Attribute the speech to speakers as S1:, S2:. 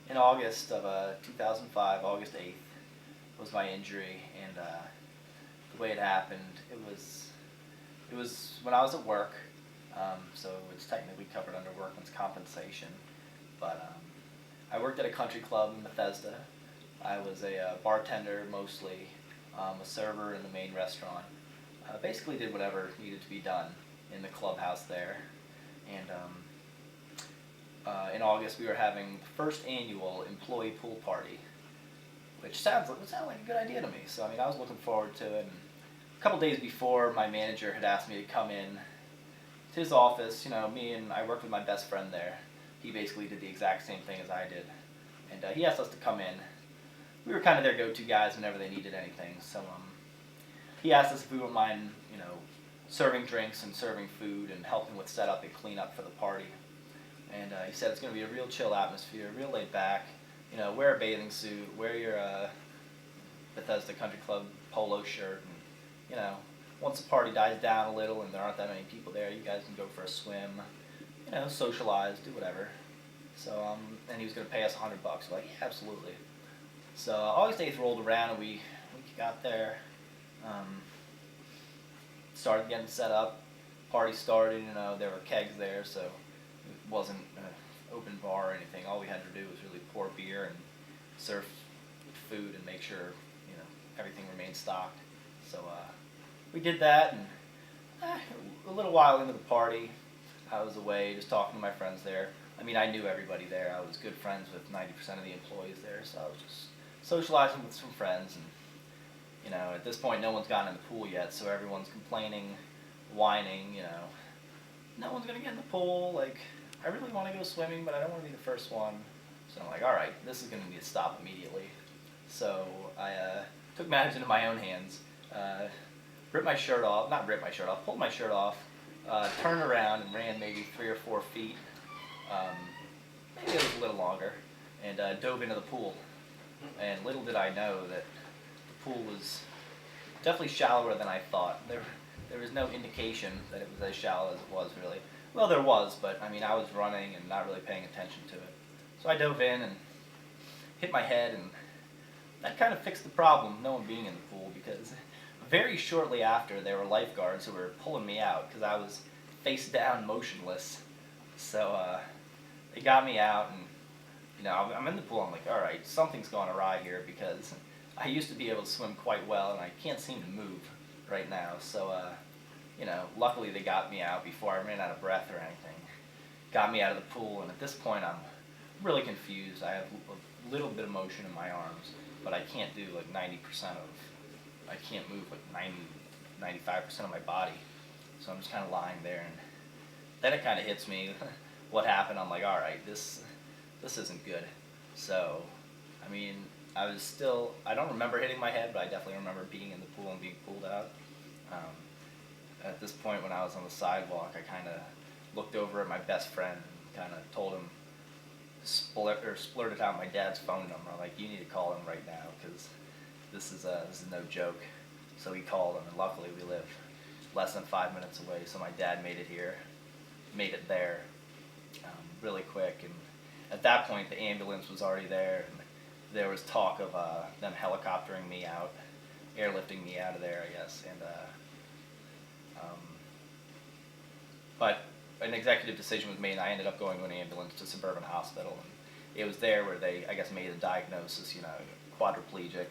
S1: In August of 2005, August 8th, was my injury, and the way it happened, it was when I was at work, so it's technically covered under workman's compensation, but I worked at a country club in Bethesda. I was a bartender mostly, a server in the main restaurant. Basically did whatever needed to be done in the clubhouse there, and in August we were having the first annual employee pool party, which sounded like a good idea to me. So I mean, I was looking forward to it. And a couple days before, my manager had asked me to come in to his office. I worked with my best friend there. He basically did the exact same thing as I did, and he asked us to come in. We were kind of their go-to guys whenever they needed anything. So he asked us if we wouldn't mind, serving drinks and serving food and helping with setup and cleanup for the party. And he said it's going to be a real chill atmosphere, real laid back. Wear a bathing suit, wear your Bethesda Country Club polo shirt, and once the party dies down a little and there aren't that many people there, you guys can go for a swim, socialize, do whatever. So and he was going to pay us $100. We're like, yeah, absolutely. So August 8th rolled around, and we got there, started getting set up. Party started. There were kegs there, so it wasn't an open bar or anything. All we had to do was really pour beer and serve food and make sure everything remained stocked. So we did that, and a little while into the party, I was away just talking to my friends there. I mean, I knew everybody there. I was good friends with 90% of the employees there, so I was just socializing with some friends. And at this point, no one's gotten in the pool yet, so everyone's complaining, whining. No one's gonna get in the pool. Like, I really want to go swimming, but I don't want to be the first one. So I'm like, all right, this is gonna need to stop immediately. So I took matters into my own hands. Pulled my shirt off, turned around and ran maybe 3 or 4 feet, maybe it was a little longer, and dove into the pool. And little did I know that the pool was definitely shallower than I thought. There was no indication that it was as shallow as it was, really. Well, there was, but I mean, I was running and not really paying attention to it. So I dove in and hit my head, and that kind of fixed the problem, no one being in the pool, because very shortly after, there were lifeguards who were pulling me out because I was face down, motionless. So they got me out, and I'm in the pool. I'm like, all right, something's gone awry here, because I used to be able to swim quite well, and I can't seem to move right now. So luckily they got me out before I ran out of breath or anything. Got me out of the pool, and at this point I'm really confused. I have a little bit of motion in my arms, but I can't do like 90% of. I can't move like 95% of my body. So I'm just kind of lying there, and then it kind of hits me what happened. I'm like, all right, this isn't good. So, I mean, I don't remember hitting my head, but I definitely remember being in the pool and being pulled out. At this point, when I was on the sidewalk, I kind of looked over at my best friend and kind of told him, splurted out my dad's phone number. I'm like, you need to call him right now, because this is no joke. So he called him, and luckily we live less than 5 minutes away. So my dad made it there, really quick. And at that point, the ambulance was already there, and there was talk of them helicoptering me out, airlifting me out of there, I guess. And but an executive decision was made, and I ended up going to an ambulance to Suburban Hospital, and it was there where they, I guess, made a diagnosis, quadriplegic.